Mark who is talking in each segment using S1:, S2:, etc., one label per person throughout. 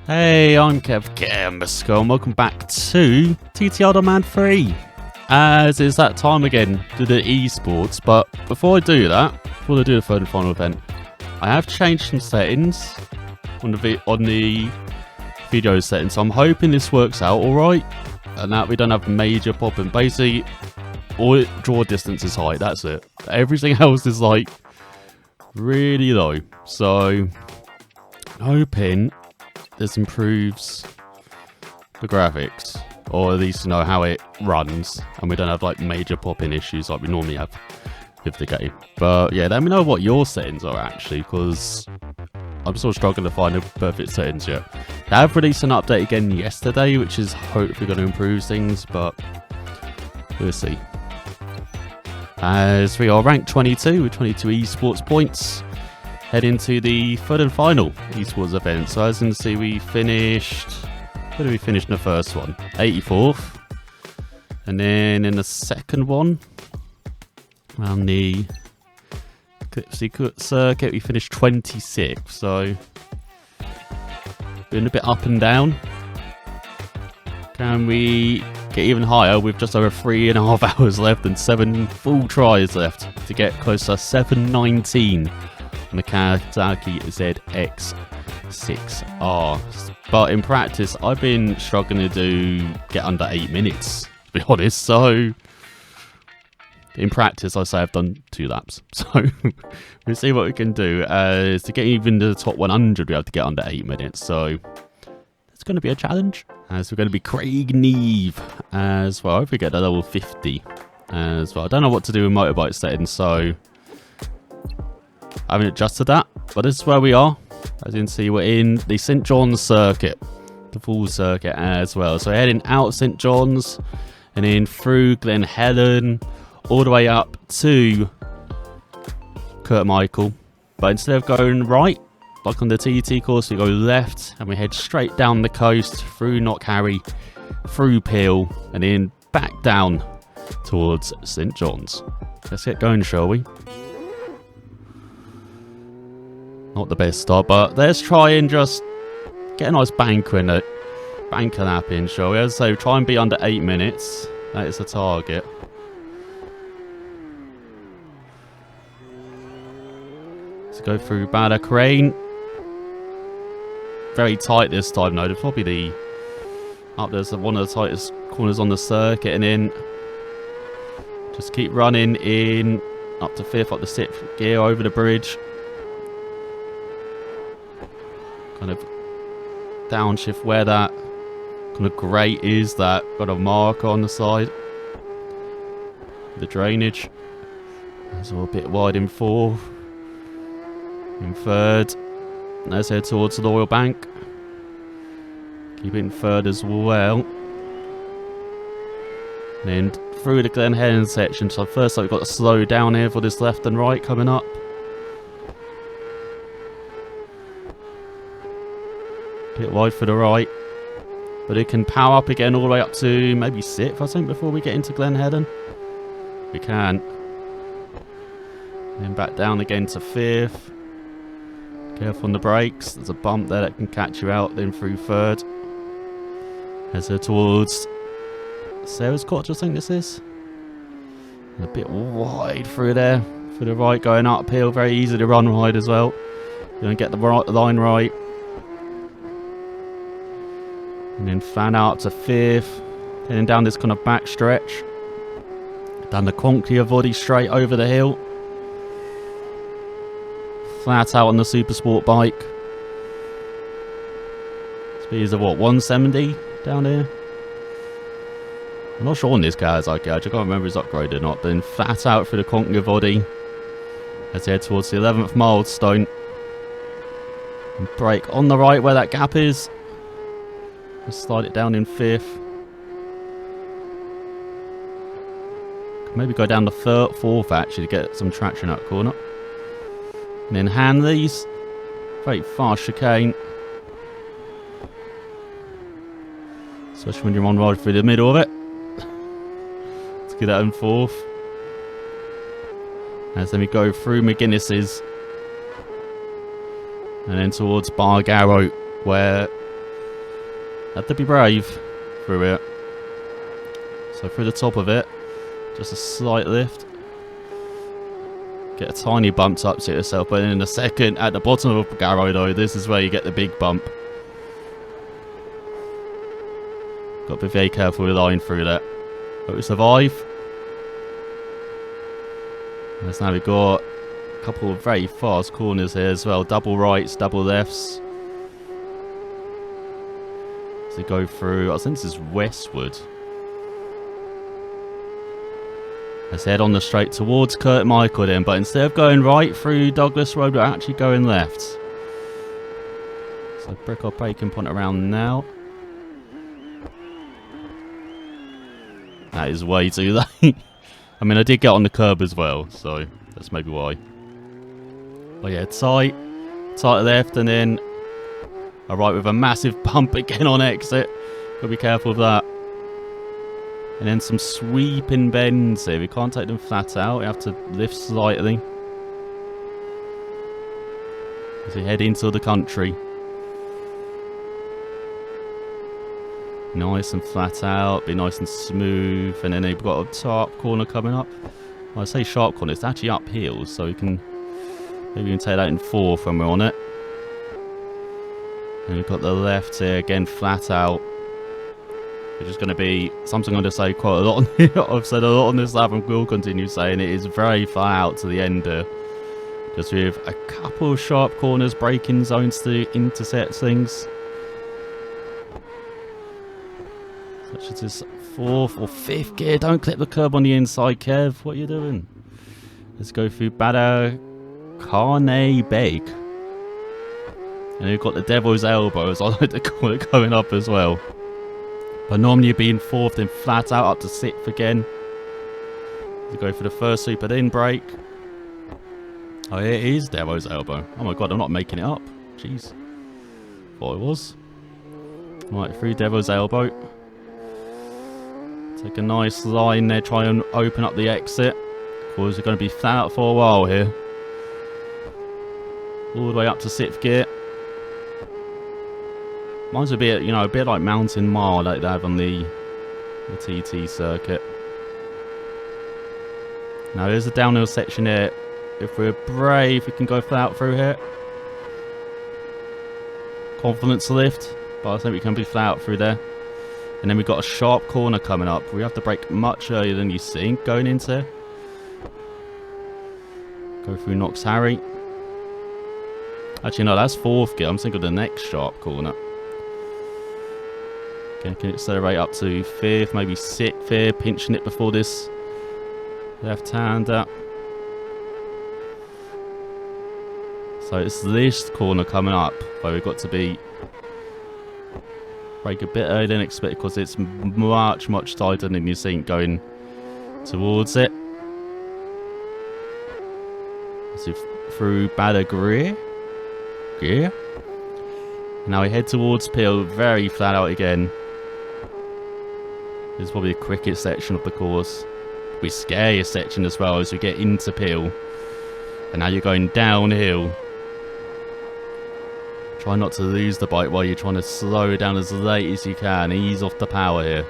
S1: Hey, I'm Kev Gambersko and welcome back to TTR Demand 3. As it's that time again to do eSports, but before I do that, before I do the third and final event, I have changed some settings on the video settings, so I'm hoping this works out alright, and that we don't have major popping. Basically, all draw distance is high, that's it. Everything else is like really low, so I'm hoping this improves the graphics, or at least know how it runs, and we don't have like major pop-in issues like we normally have with the game. But yeah, let me know what your settings are actually, because I'm still struggling to find the perfect settings yet. They have released an update again yesterday, which is hopefully going to improve things, but we'll see. As we are ranked 22 with 22 eSports points, head into the third and final eSports event. So as you can see, we finished, where did we finish in the first one? 84th. And then in the second one, around the Secret Circuit, we finished 26th. So been a bit up and down. Can we get even higher with just over 3.5 hours left and 7 full tries left to get close to 719 on the Kawasaki ZX6R. But in practice, I've been struggling to get under 8 minutes, to be honest. So in practice, I say I've done 2 laps. So we'll see what we can do. To get even to the top 100, we have to get under 8 minutes. So it's going to be a challenge. As we're going to be Craig Neve as well. I hope we get to level 50 as well. I don't know what to do with motorbike settings, so I haven't adjusted that, but this is where we are. As you can see, we're in the St. John's circuit, the full circuit as well. So we're heading out St. John's and then through Glen Helen, all the way up to Kurt Michael. But instead of going right, like on the TT course, we go left and we head straight down the coast through Knockharry, through Peel, and then back down towards St. John's. Let's get going, shall we? Not the best start, but let's try and just get a nice banker lap in, shall we? So try and be under 8 minutes. That is the target. Let's go through Bada Crane. Very tight this time, though. There's probably there's one of the tightest corners on the circuit, and then just keep running in up to 5th, up the 6th gear over the bridge. Kind of downshift where that kind of grate is, that got a mark on the side. The drainage. That's all a bit wide in 4th. In 3rd. Let's head towards the oil bank. Keep it in 3rd as well. And then through the Glen Helen section. So first we've got to slow down here for this left and right coming up. Bit wide for the right, but it can power up again all the way up to maybe 6th, I think, before we get into Glen Helen. We can. Then back down again to 5th. Careful on the brakes. There's a bump there that can catch you out. Then through 3rd. As we're towards Sarah's Cottage, I think this is. And a bit wide through there. For the right, going uphill. Very easy to run wide as well. You're going to get the line right. And then fan out to 5th. Heading down this kind of back stretch. Down the Conquer body straight over the hill. Flat out on the Supersport bike. Speeds of what, 170 down here? I'm not sure on this car's like I can't remember if it's upgraded or not. Then flat out through the Conquer body. Let's head towards the 11th milestone. And brake on the right where that gap is. Just slide it down in 5th. Could maybe go down to 4th actually to get some traction out corner. And then Hanley's. Very fast chicane. Especially when you're on right through the middle of it. Let's get that in 4th. As then we go through McGuinness's. And then towards Bargarrow, where Had to be brave through it. So through the top of it, just a slight lift. Get a tiny bump to upset yourself, but in a second, at the bottom of a garrow though, this is where you get the big bump. Got to be very careful with line through that. But we survive. And now we've got a couple of very fast corners here as well. Double rights, double lefts. So go through, I think this is westward. Let's head on the straight towards Kurt Michael then, but instead of going right through Douglas Road, we're actually going left. So brick or bacon point around now. That is way too late. I mean, I did get on the curb as well, so that's maybe why. But yeah, tight left, and then a right with a massive bump again on exit. Gotta be careful of that. And then some sweeping bends here. We can't take them flat out. We have to lift slightly as we head into the country. Nice and flat out. Be nice and smooth. And then we've got a sharp corner coming up. Well, I say sharp corner. It's actually uphill, so we can maybe take that in fourth when we're on it. And we've got the left here again, flat out. Which is going to be something I'm going to say quite a lot on here. I've said a lot on this lap and will continue saying it is very far out to the end here. Just with a couple of sharp corners, braking zones to intercept things. Such as this fourth or fifth gear. Don't clip the curb on the inside, Kev. What are you doing? Let's go through Bada Carne Bake. And we've got the Devil's Elbow, as I like to call it, going up as well. But normally you'd be in fourth, then flat out up to sixth again. You go for the first sweep and then brake. Oh, it is Devil's Elbow. Oh my god, I'm not making it up. Jeez. Thought it was. Right, through Devil's Elbow. Take a nice line there, try and open up the exit. Because we're going to be flat out for a while here. All the way up to sixth gear. Mine's a bit, you know, a bit like Mountain Mile like they have on the TT circuit. Now there's a downhill section here. If we're brave, we can go flat through here. Confidence lift, but I think we can be flat out through there. And then we've got a sharp corner coming up. We have to brake much earlier than you think going into. Go through Knox Harry. Actually, no, that's fourth gear. I'm thinking of the next sharp corner. Okay, can accelerate up to fifth, maybe sixth here, pinching it before this left-hander. So it's this corner coming up where we've got to be brake a bit earlier than expected because it's much tighter than you think going towards it. So through Badagreer. Yeah. Now we head towards Peel, very flat out again. This is probably the quickest section of the course. The scariest section as well as we get into Peel. And now you're going downhill. Try not to lose the bike while you're trying to slow down as late as you can. Ease off the power here.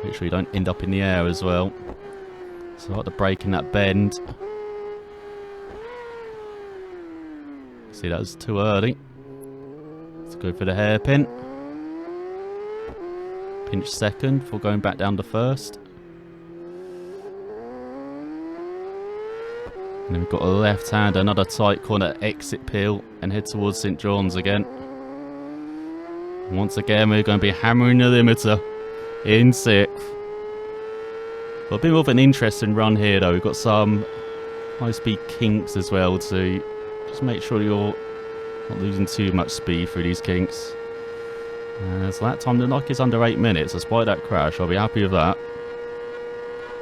S1: Make sure you don't end up in the air as well. So like the brake in that bend. See, that was too early. Let's go for the hairpin. Pinch second before going back down to first. And then we've got a left hand, another tight corner, exit Peel, and head towards St John's again. And once again, we're going to be hammering the limiter in sixth. But a bit more of an interesting run here, though. We've got some high-speed kinks as well to just make sure you're not losing too much speed through these kinks. So that time the knock is under 8 minutes. Despite that crash, I'll be happy with that.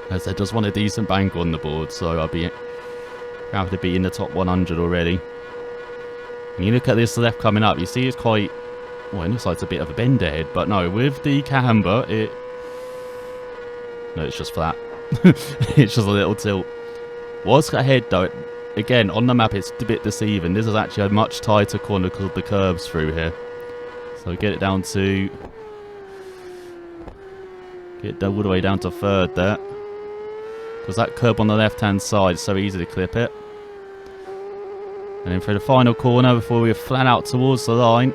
S1: As I just want a decent bank on the board, so I'll be happy to be in the top 100 already. When you look at this left coming up, you see it's quite... Well, it looks like it's a bit of a bend ahead, but no, with the camber, no, it's just flat. It's just a little tilt. Was ahead though, again, on the map it's a bit deceiving. This is actually a much tighter corner because of the curves through here. So get it down to... Get all the way down to third there. Because that curb on the left-hand side is so easy to clip it. And then for the final corner before we flat out towards the line.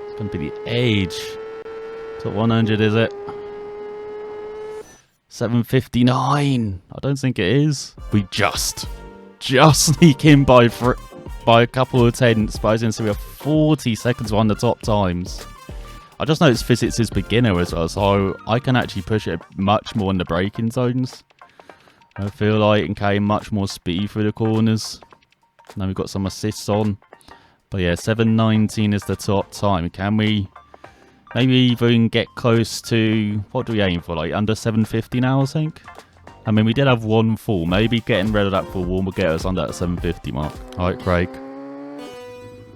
S1: It's going to be the age. Top 100, is it? 7:59. I don't think it is. We just sneak in by a couple of tenths. But I was going to say we have 40 seconds on the top times. I just noticed physics is beginner as well, so I can actually push it much more in the braking zones. I feel like it can carry much more speed through the corners. Now we've got some assists on. But yeah, 7:19 is the top time. Can we maybe even get close to... What do we aim for? Like under 7:50 now, I think? I mean, we did have one full. Maybe getting rid of that full one will get us under that 7:50 mark. Alright, Craig.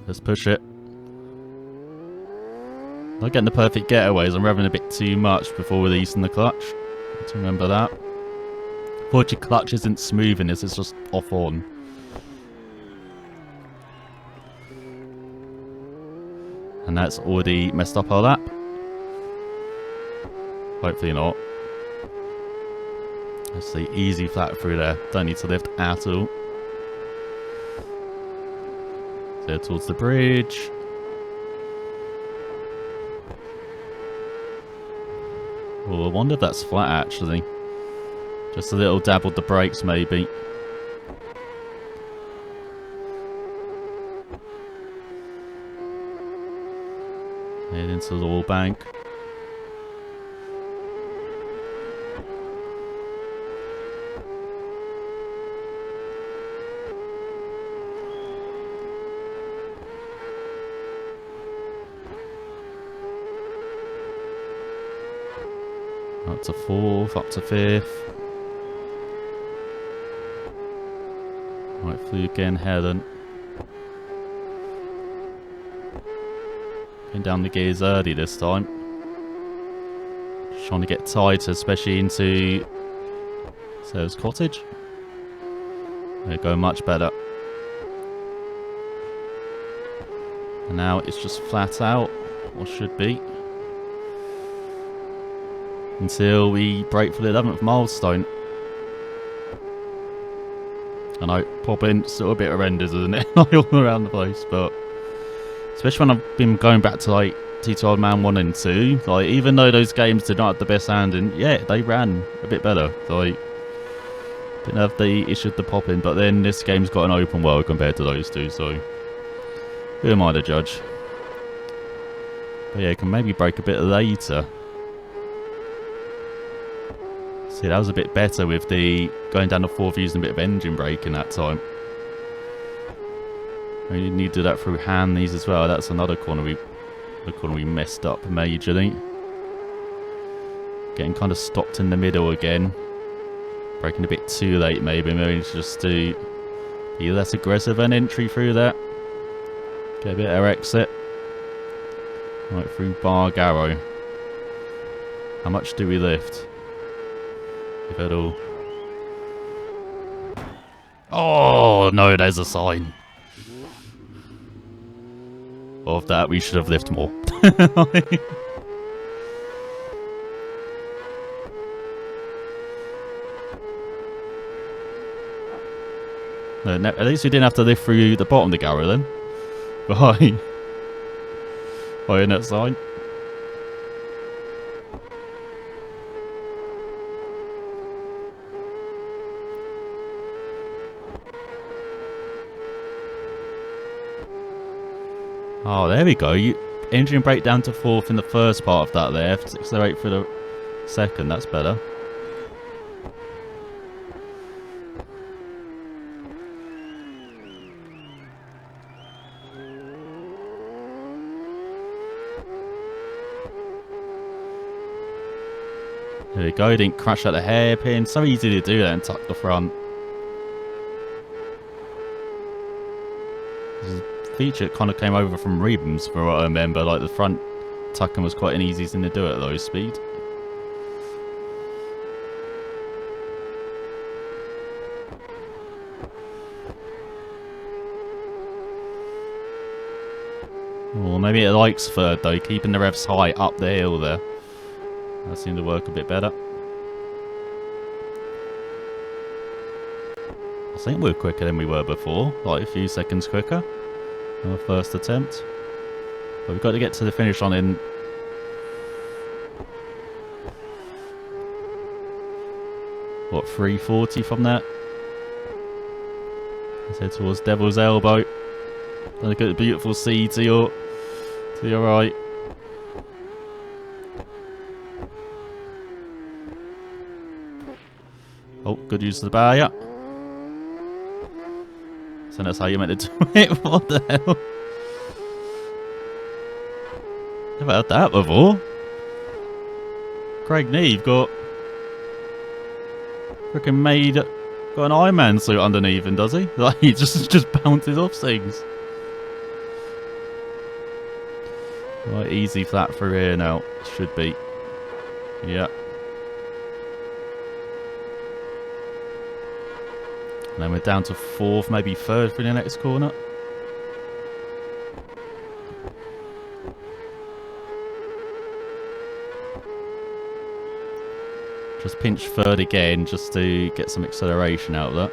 S1: Let's push it. Not getting the perfect getaways. I'm revving a bit too much before releasing the clutch. Need to remember that. Fortunately, clutch isn't smooth in this, it's just off on. And that's already messed up our lap. Hopefully not. Let's see, easy flat through there. Don't need to lift at all. So towards the bridge. Oh, I wonder if that's flat actually. Just a little dab with the brakes maybe. Head into the wall bank. Up to fourth, up to fifth. Right, flew again, Helen. Going down the gears early this time. Just trying to get tighter, especially into Sarah's cottage. They're going much better. And now it's just flat out, or should be. Until we break for the 11th milestone. I know, popping still a bit horrendous, isn't it? All around the place, but especially when I've been going back to like T2 Old Man 1 and 2, like even though those games did not have the best handling, yeah, they ran a bit better. Like didn't have the issue with the popping, but then this game's got an open world compared to those two, so who am I to judge? But yeah, can maybe break a bit later. See, that was a bit better with the going down the fourth using a bit of engine braking that time. We need to do that through Hanleys as well. That's another corner we messed up majorly. Getting kind of stopped in the middle again. Braking a bit too late maybe. Maybe just to be less aggressive an entry through that. Get a bit of exit. Right through Bar Garrow. How much do we lift? If at all. Oh no, there's a sign. Of that we should have lifted more. No, at least we didn't have to lift through the bottom of the Garrow then. Behind that sign. Oh, there we go. Engine brake down to fourth in the first part of that left. Accelerate for the second. That's better. There we go. Didn't crash at the hairpin. So easy to do that and tuck the front. Feature kind of came over from Rebums for what I remember, like the front tucking was quite an easy thing to do at low speed. Or maybe it likes third though, keeping the revs high up the hill there. That seemed to work a bit better. I think we're quicker than we were before, like a few seconds quicker on our first attempt. But we've got to get to the finish line in... what, 340 from that? Let's head towards Devil's Elbow. And look at the beautiful sea to your right. Oh, good use of the barrier. So that's how you meant to do it. What the hell? Never had that before. Craig Neve got freaking got an Iron Man suit underneath him, does he? Like he just bounces off things. Right, easy flat through here now. Should be. Yeah. And then we're down to 4th, maybe 3rd for the next corner. Just pinch 3rd again, just to get some acceleration out of that.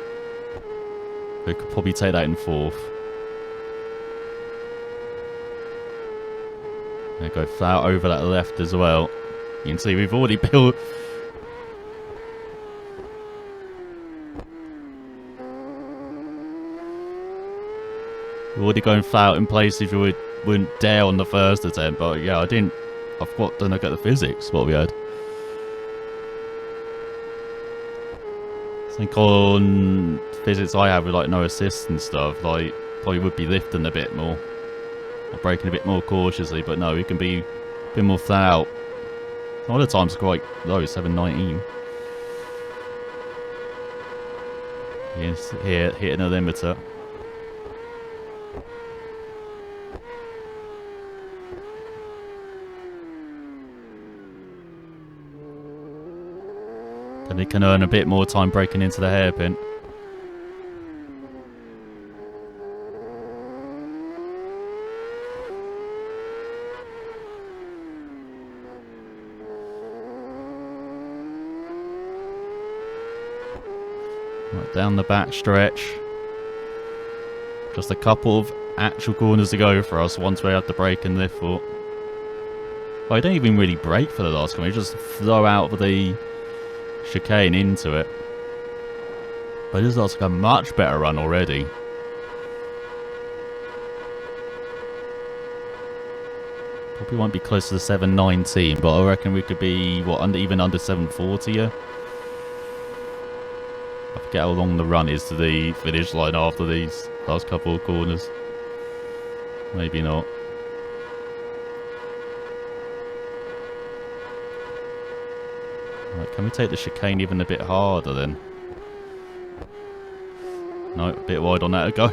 S1: We could probably take that in 4th. And go flat over that left as well. You can see we've already built... We're already going flat in places we wouldn't dare on the first attempt, but yeah, I didn't... I've got to look at the physics, what we had. I think on physics I have with like no assists and stuff, like probably would be lifting a bit more. Or braking a bit more cautiously, but no, we can be a bit more flat out. Some other times quite low, 719. Yes, here, hitting a limiter. Then we can earn a bit more time breaking into the hairpin. Right, down the back stretch. Just a couple of actual corners to go for us once we have the brake and lift for. Well, I don't even really brake for the last corner, we just flow out of the chicane into it. But this looks like a much better run already. Probably won't be close to the 719, but I reckon we could be, what, even under 740 here? I forget how long the run is to the finish line after these last couple of corners. Maybe not. Right, can we take the chicane even a bit harder then? No, a bit wide on that to go.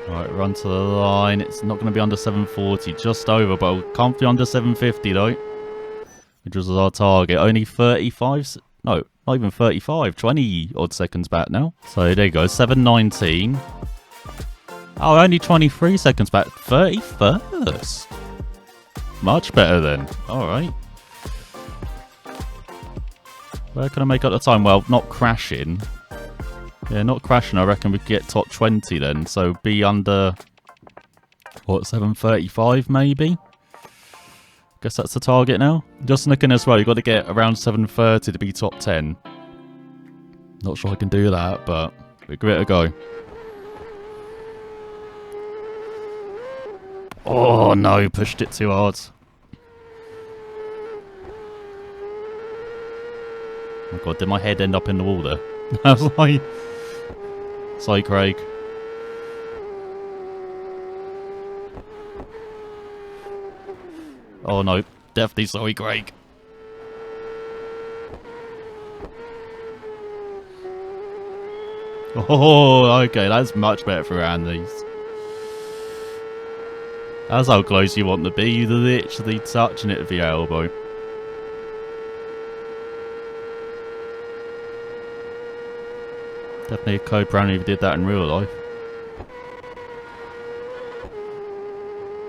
S1: Right, run to the line. It's not going to be under 740, just over, but can't be under 750 though. Which was our target. Only 35, no, not even 35, 20 odd seconds back now. So there you go, 719. Oh, only 23 seconds back. 31st. Much better then. Alright. Where can I make up the time? Well, not crashing. Yeah, not crashing. I reckon we could get top 20 then. So be under, what, 735 maybe? Guess that's the target now. Just looking as well, you've got to get around 730 to be top 10. Not sure I can do that, but we'll give it a go. Oh no, pushed it too hard. Oh my god, did my head end up in the wall there? I was like... Sorry, Craig. Oh no, definitely sorry, Craig. Oh, okay, that's much better for Andy's. That's how close you want to be. You're literally touching it with your elbow. Definitely a code brand if you did that in real life.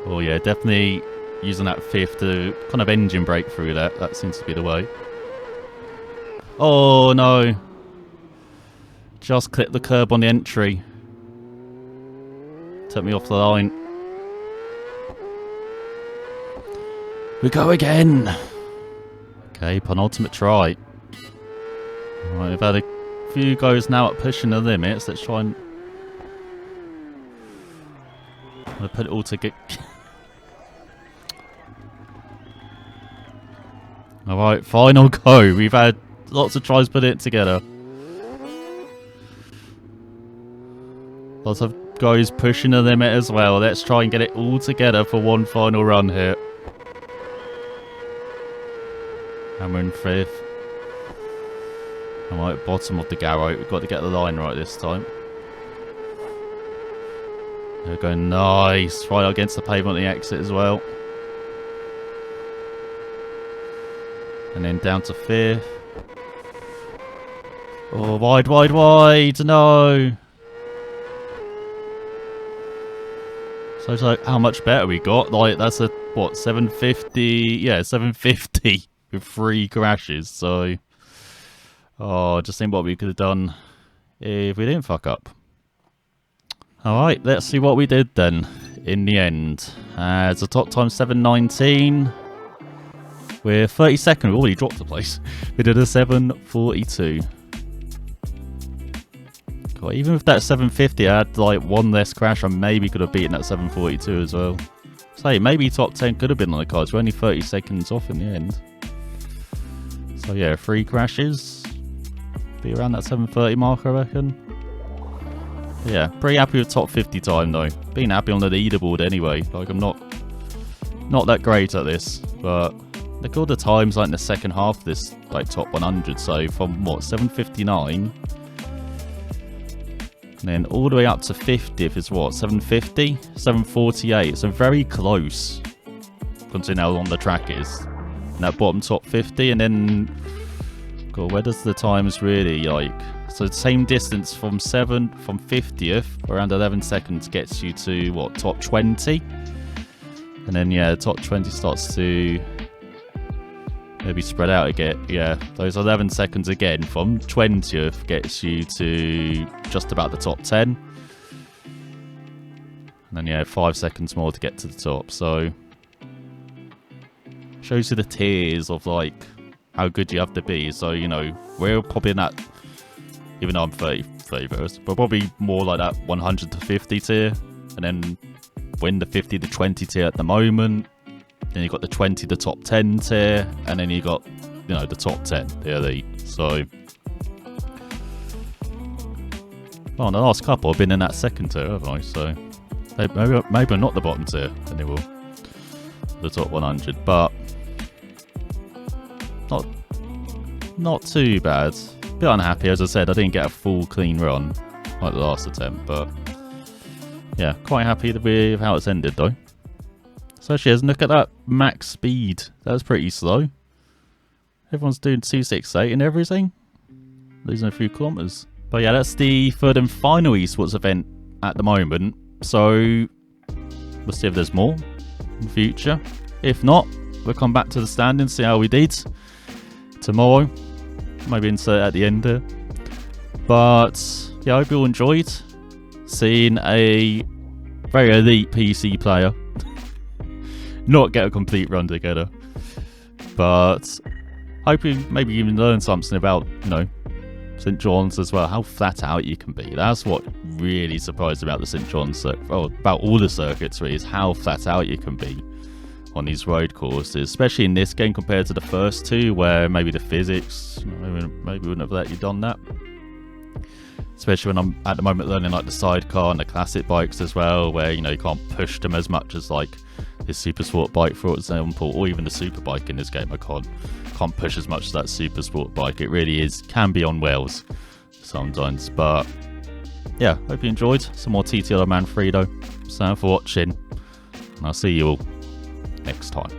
S1: Oh yeah, definitely using that fifth to kind of engine brake through that. That seems to be the way. Oh no. Just clipped the curb on the entry. Took me off the line. We go again. Okay, penultimate try. Right, we've had a few goes now at pushing the limits. Let's try and... I'm going to put it all together. Alright, final go. We've had lots of tries put it together. Lots of guys pushing the limit as well. Let's try and get it all together for one final run here. Hammer in fifth. Alright, bottom of the garrote. We've got to get the line right this time. They're going nice. Right against the pavement on the exit as well. And then down to fifth. Oh, wide, wide, wide. No. So it's like, how much better we got? Like, that's a, what, 750? Yeah, 750 with 3 crashes. So, oh, just think what we could have done if we didn't fuck up. Alright, let's see what we did then in the end. It's a top time 7:19. We're 32nd. We already dropped the place. We did a 7:42. God, even with that 750, I had like one less crash. I maybe could have beaten that 7:42 as well. So maybe top 10 could have been on the cards. We're only 30 seconds off in the end. So yeah, 3 crashes. Be around that 7:30 mark, I reckon. But yeah, pretty happy with top 50 time though. Being happy on the leaderboard anyway. Like I'm not that great at this, but look at all the times like in the second half of this like top 100. So from what, 7:59. And then all the way up to 50th is what, 7:50? 7:48. So very close, considering how long the track is. And that bottom top 50, and then, God, where does the times really like? So the same distance from 50th, around 11 seconds, gets you to what, top 20? And then yeah, top 20 starts to maybe spread out again. Yeah, those 11 seconds again from 20th gets you to just about the top 10. And then yeah, 5 seconds more to get to the top. So shows you the tiers of like how good you have to be. So, you know, we're probably in that, even though I'm 31st, but probably more like that 100 to 50 tier. And then we're in the 50 to 20 tier at the moment. Then you got the 20 to top 10 tier, and then you got, you know, the top 10, the elite. So, well, the last couple I've been in that second tier, haven't I? So, maybe I'm not the bottom tier anymore, the top 100, but not too bad. A bit unhappy, as I said, I didn't get a full clean run like the last attempt, but yeah, quite happy with how it's ended though. So cheers, look at that max speed. That was pretty slow. Everyone's doing 268 and everything. Losing a few kilometers. But yeah, that's the third and final eSports event at the moment. So we'll see if there's more in the future. If not, we'll come back to the standings, see how we did tomorrow. Maybe insert at the end there. But yeah, I hope you all enjoyed seeing a very elite PC player not get a complete run together, but hope you maybe even learn something about, you know, St. John's as well, how flat out you can be. That's what really surprised about the St. John's circuit, well, about all the circuits really, is how flat out you can be on these road courses, especially in this game compared to the first two, where maybe the physics maybe wouldn't have let you done that. Especially when I'm at the moment learning like the sidecar and the classic bikes as well, where, you know, you can't push them as much as like this Supersport bike, for example, or even the super bike in this game. I can't push as much as that Supersport bike. It really can be on wheels sometimes. But yeah, hope you enjoyed some more TTL Manfredo. Thanks for watching, and I'll see you all next time.